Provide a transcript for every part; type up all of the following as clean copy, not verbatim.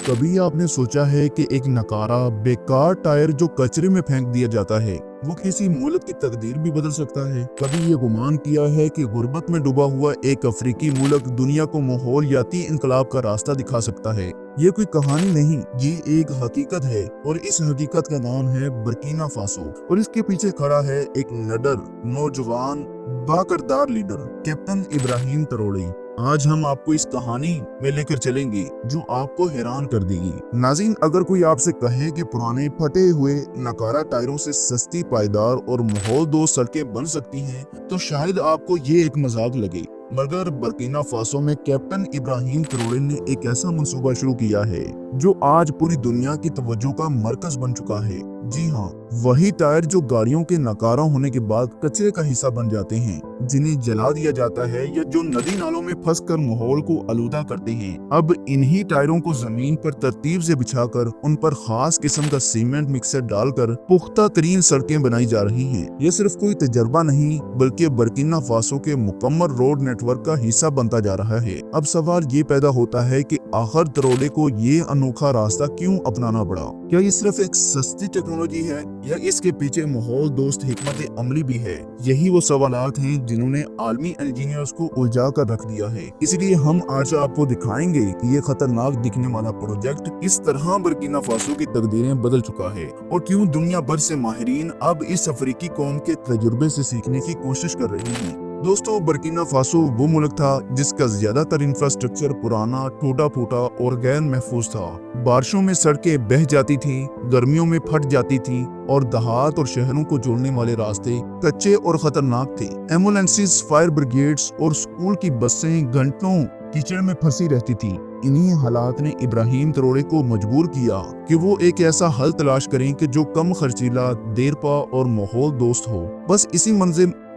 कभी आपने सोचा है कि एक नकारा बेकार टायर जो कचरे में फेंक दिया जाता है वो किसी मुल्क की तकदीर भी बदल सकता है? कभी ये गुमान किया है कि गुर्बत में डूबा हुआ एक अफ्रीकी मुल्क दुनिया को माहौलियाती इनकलाब का रास्ता दिखा सकता है? ये कोई कहानी नहीं, ये एक हकीकत है और इस हकीकत का नाम है बर्किना फासो। और इसके पीछे खड़ा है एक निडर, नौजवान, बाकरदार लीडर, कैप्टन इब्राहिम ट्रोरे। आज हम आपको इस कहानी में लेकर चलेंगे जो आपको हैरान कर देगी। नाज़रीन, अगर कोई आपसे कहे कि पुराने फटे हुए नकारा टायरों से सस्ती, पायदार और माहौल दोस्त सड़कें बन सकती हैं, तो शायद आपको ये एक मजाक लगे। मगर बर्किना फासो में कैप्टन इब्राहिम ट्रोरे ने एक ऐसा मंसूबा शुरू किया है जो आज पूरी दुनिया की तवज्जो का मरकज बन चुका है। जी हाँ, वही टायर जो गाड़ियों के नकारा होने के बाद कचरे का हिस्सा बन जाते हैं, जिन्हें जला दिया जाता है या जो नदी नालों में फंसकर माहौल को आलूदा करते हैं। अब इन्हीं टायरों को जमीन पर तरतीब से बिछाकर उन पर खास किस्म का सीमेंट मिक्सर डालकर पुख्ता तरीन सड़कें बनाई जा रही हैं। ये सिर्फ कोई तजर्बा नहीं बल्कि बर्किना फासो के मुकम्मल रोड नेटवर्क का हिस्सा बनता जा रहा है। अब सवाल ये पैदा होता है कि आखिर ट्रोरे को ये अनोखा रास्ता क्यों अपनाना पड़ा? क्या ये सिर्फ एक सस्ती टेक्नोलॉजी है या इसके पीछे माहौल दोस्त हिकमत अमली भी है? यही वो सवालात हैं जिन्होंने आलमी इंजीनियर्स को उलझा कर रख दिया है। इसलिए हम आज आपको दिखाएंगे कि ये खतरनाक दिखने वाला प्रोजेक्ट किस तरह बर्किना फासो की तकदीरें बदल चुका है और क्यों दुनिया भर से माहिरीन अब इस अफ्रीकी कौम के तजुर्बे से सीखने की कोशिश कर रहे हैं। दोस्तों, बर्किना फासो वो मुल्क था जिसका ज्यादातर इंफ्रास्ट्रक्चर पुराना, टूटा फूटा और गैर महफूज था। बारिशों में सड़कें बह जाती थीं, गर्मियों में फट जाती थीं और देहात और शहरों को जोड़ने वाले रास्ते कच्चे और खतरनाक थे। एम्बुलेंसेस, फायर ब्रिगेड्स और स्कूल की बसें घंटों कीचड़ में फंसी रहती थी। इन्हीं हालात ने इब्राहिम ट्रोरे को मजबूर किया कि वो एक ऐसा हल तलाश करें कि जो कम खर्चीला, देरपा और माहौल दोस्त हो। बस इसी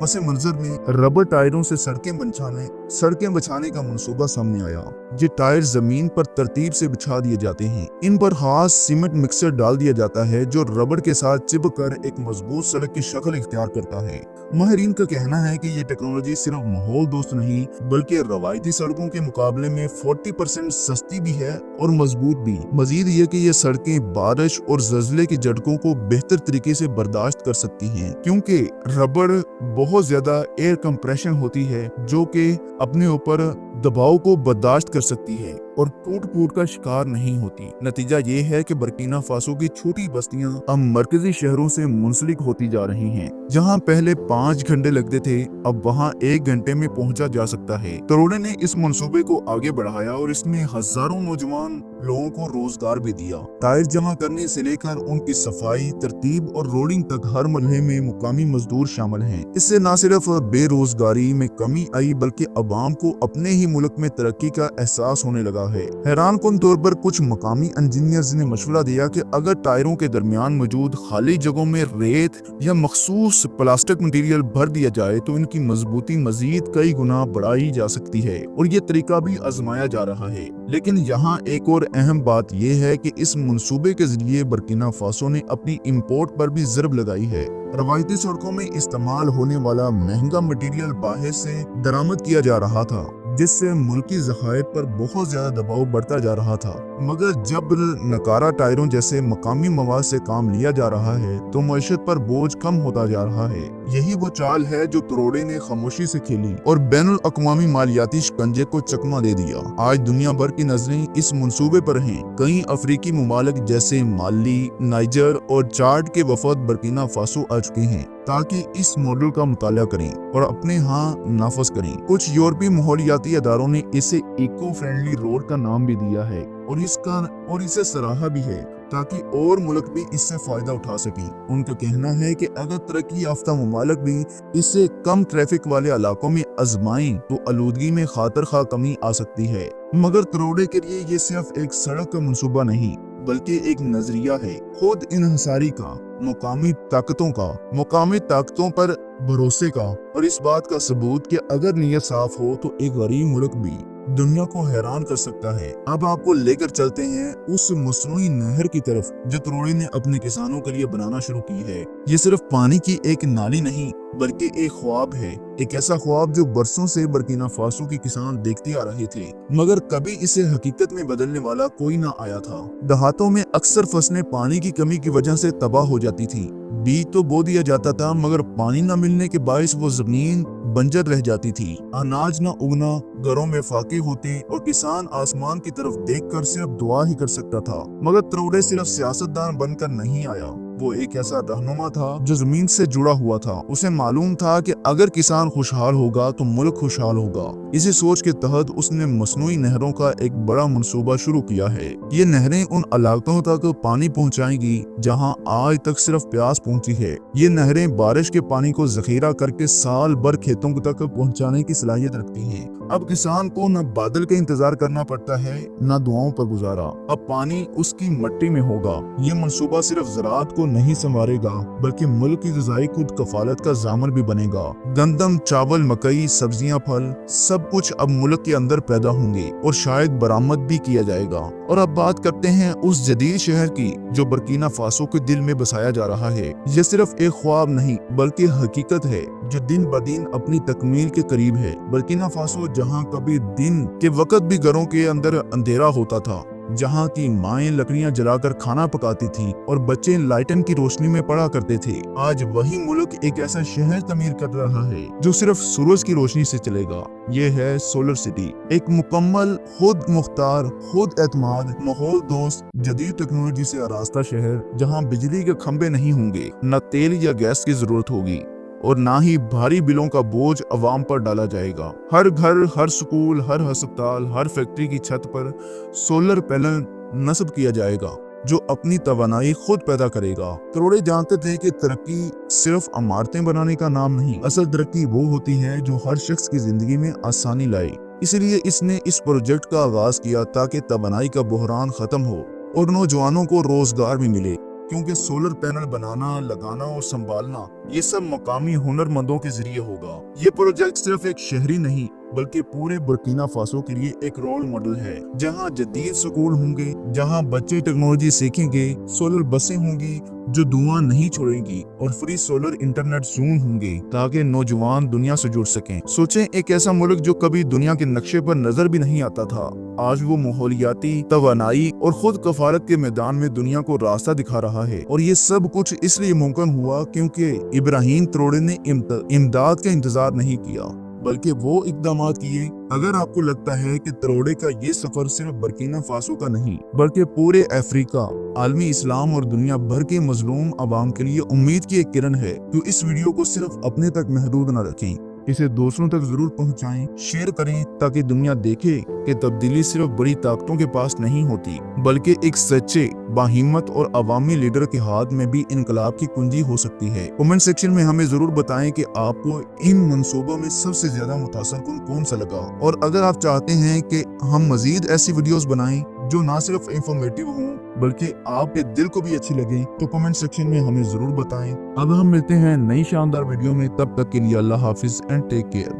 पस मंजर में रबर टायरों से सड़कें बचाने का मंसूबा सामने आया। ये टायर जमीन पर तरतीब से बिछा दिए जाते हैं, इन पर खास सीमेंट मिक्सर डाल दिया जाता है जो रबर के साथ चिपक कर एक मजबूत सड़क की शक्ल इख्तियार करता है। माहिरीन का कहना है कि ये टेक्नोलॉजी सिर्फ माहौल दोस्त नहीं बल्कि रवायती सड़कों के मुकाबले में 40% सस्ती भी है और मजबूत भी। मजीद ये कि ये सड़कें बारिश और ज़लज़ले की झटकों को बेहतर तरीके से बर्दाश्त कर सकती हैं, क्योंकि रबर बहुत ज्यादा एयर कंप्रेशन होती है जो कि अपने ऊपर दबाव को बर्दाश्त कर सकती है और टूट फूट का शिकार नहीं होती। नतीजा ये है कि बर्किना फासो की छोटी बस्तियां अब मरकजी शहरों से मुंसलिक होती जा रही हैं। जहां पहले 5 घंटे लगते थे, अब वहां 1 घंटे में पहुंचा जा सकता है। ट्रोरे ने इस मंसूबे को आगे बढ़ाया और इसमें हजारों नौजवान लोगों को रोजगार भी दिया। टायर जमा करने से लेकर उनकी सफाई, तरतीब और रोलिंग तक हर मरहले में मुकामी मजदूर शामिल हैं। इससे न सिर्फ बेरोजगारी में कमी आई बल्कि अवाम को अपने ही मुल्क में तरक्की का एहसास होने लगा है। हैरान कुन तौर पर कुछ मकामी इंजीनियर्स ने मशवरा दिया कि अगर टायरों के दरमियान मौजूद खाली जगहों में रेत या मखसूस प्लास्टिक मटेरियल भर दिया जाए तो इनकी मजबूती मजीद कई गुना बढ़ाई जा सकती है और ये तरीका भी आजमाया जा रहा है। लेकिन यहाँ एक और अहम बात यह है कि इस मंसूबे के जरिए बर्किना फासो ने अपनी इंपोर्ट पर भी ज़रब लगाई है। रवायती सड़कों में इस्तेमाल होने वाला महंगा मटेरियल बाहर से दरामद किया जा रहा था, जिससे मुल्की ज़खायर पर बहुत ज्यादा दबाव बढ़ता जा रहा था। मगर जब नकारा टायरों जैसे मकामी मवाद से काम लिया जा रहा है तो मईशत पर बोझ कम होता जा रहा है। यही वो चाल है जो ट्रोरे ने खामोशी से खेली और बैनुल अक़वामी मालियाती शिकंजे को चकमा दे दिया। आज दुनिया भर की नजरें इस मंसूबे पर हैं। कई अफ्रीकी ममालिक जैसे माली, नाइजर और चाड के वफद बर्किना फासो आ चुके हैं ताकि इस मॉडल का मुताला करें और अपने यहाँ नाफज करें। कुछ यूरोपीय माहौलियाती अदारों ने इसे इको फ्रेंडली रोड का नाम भी दिया है और इसे सराहा भी है ताकि और मुल्क भी इससे फायदा उठा सकें। उनका कहना है कि अगर तरक्की याफ्ता ममालिक भी इससे कम ट्रैफिक वाले इलाकों में आजमाएं तो आलूदगी में खातर खा कमी आ सकती है। मगर ट्रोरे के लिए ये सिर्फ एक सड़क का मंसूबा नहीं बल्कि एक नजरिया है, खुद इन्हिसारी का, मुकामी ताकतों पर भरोसे का और इस बात का सबूत कि अगर नीयत साफ हो तो एक गरीब मुल्क भी दुनिया को हैरान कर सकता है। अब आपको लेकर चलते हैं उस मसनूई नहर की तरफ जो त्रोड़े ने अपने किसानों के लिए बनाना शुरू की है। ये सिर्फ पानी की एक नाली नहीं बल्कि एक ख्वाब है, एक ऐसा ख्वाब जो बरसों से बर्किना फासो के किसान देखते आ रहे थे, मगर कभी इसे हकीकत में बदलने वाला कोई ना आया था। देहातों में अक्सर फसलें पानी की कमी की वजह से तबाह हो जाती थी। बीज तो बो दिया जाता था मगर पानी न मिलने के बायस वो जमीन बंजर रह जाती थी। अनाज न उगना, घरों में फाके होते और किसान आसमान की तरफ देखकर सिर्फ दुआ ही कर सकता था। मगर त्रोड़े सिर्फ सियासतदान बनकर नहीं आया, वो एक ऐसा रहनुमा था जो जमीन से जुड़ा हुआ था। उसे मालूम था कि अगर किसान खुशहाल होगा तो मुल्क खुशहाल होगा। इसी सोच के तहत उसने मसनूई नहरों का एक बड़ा मंसूबा शुरू किया है। ये नहरें उन इलाकों तक पानी पहुंचाएंगी जहां आज तक सिर्फ प्यास पहुंची है। ये नहरें बारिश के पानी को जखीरा करके साल भर खेतों तक पहुंचाने की सलाहियत रखती हैं। अब किसान को न बादल के इंतजार करना पड़ता है न दुआओं पर गुजारा, अब पानी उसकी मिट्टी में होगा। ये मंसूबा सिर्फ ज़राअत को नहीं संवारेगा बल्कि मुल्क की ग़िज़ाई खुद कफालत का ज़ामन भी बनेगा। गंदम, चावल, मकई, सब्जियां, फल सब कुछ अब मुल्क के अंदर पैदा होंगे और शायद बरामद भी किया जाएगा। और अब बात करते हैं उस जदीद शहर की जो बर्किना फासो के दिल में बसाया जा रहा है। ये सिर्फ एक ख्वाब नहीं बल्कि हकीकत है जो दिन ब दिन अपनी तकमील के करीब है। बर्किना फासो जहाँ कभी दिन के वक्त भी घरों के अंदर अंधेरा होता था, जहाँ की माएँ लकड़ियाँ जलाकर खाना पकाती थी और बच्चे लाइटन की रोशनी में पढ़ा करते थे, आज वही मुल्क एक ऐसा शहर तमीर कर रहा है जो सिर्फ सूरज की रोशनी से चलेगा। ये है सोलर सिटी, एक मुकम्मल खुद मुख्तार, खुद एतमाद, माहौल दोस्त, जदीद टेक्नोलॉजी से आरास्ता शहर जहाँ बिजली के खंभे नहीं होंगे, न तेल या गैस की जरूरत होगी और ना ही भारी बिलों का बोझ अवाम पर डाला जाएगा। हर घर, हर स्कूल, हर अस्पताल, हर फैक्ट्री की छत पर सोलर पैनल नस्ब किया जाएगा जो अपनी तवानाई खुद पैदा करेगा। त्रोड़े जानते थे कि तरक्की सिर्फ इमारतें बनाने का नाम नहीं, असल तरक्की वो होती है जो हर शख्स की जिंदगी में आसानी लाए। इसलिए इसने इस प्रोजेक्ट का आगाज किया ताकि तवानाई का बहरान खत्म हो और नौजवानों को रोजगार भी मिले, क्योंकि सोलर पैनल बनाना, लगाना और संभालना ये सब मकामी हुनरमंदों के जरिए होगा। ये प्रोजेक्ट सिर्फ एक शहरी नहीं बल्कि पूरे बर्किना फासो के लिए एक रोल मॉडल है, जहां जदीद स्कूल होंगे, जहां बच्चे टेक्नोलॉजी सीखेंगे, सोलर बसें होंगी जो धुआं नहीं छोड़ेंगी और फ्री सोलर इंटरनेट जोन होंगे ताकि नौजवान दुनिया से जुड़ सकें। सोचें, एक ऐसा मुल्क जो कभी दुनिया के नक्शे पर नजर भी नहीं आता था, आज वो माहौलियाती, तवानाई और खुद कफालत के मैदान में दुनिया को रास्ता दिखा रहा है। और ये सब कुछ इसलिए मुमकिन हुआ क्योंकि इब्राहिम त्रोड़े ने इमदाद का इंतजार नहीं किया बल्कि वो इकदाम किए। अगर आपको लगता है कि त्रोड़े का ये सफर सिर्फ बर्किना फासो का नहीं बल्कि पूरे अफ्रीका, आलमी इस्लाम और दुनिया भर के मजलूम अवाम के लिए उम्मीद की एक किरण है, तो इस वीडियो को सिर्फ अपने तक महदूद न रखें, इसे दूसरों तक जरूर पहुंचाएं, शेयर करें ताकि दुनिया देखे कि तब्दीली सिर्फ बड़ी ताकतों के पास नहीं होती बल्कि एक सच्चे, बाहिम्मत और अवामी लीडर के हाथ में भी इनकलाब की कुंजी हो सकती है। कमेंट सेक्शन में हमें जरूर बताएं कि आपको इन मंसूबों में सबसे ज्यादा मुतासिर कौन सा लगा, और अगर आप चाहते हैं कि हम मजीद ऐसी वीडियोस बनाएं जो ना सिर्फ इंफॉर्मेटिव हों बल्कि आपके दिल को भी अच्छी लगे, तो कमेंट सेक्शन में हमें जरूर बताएं। अब हम मिलते हैं नई शानदार वीडियो में, तब तक के लिए अल्लाह हाफिज एंड टेक केयर।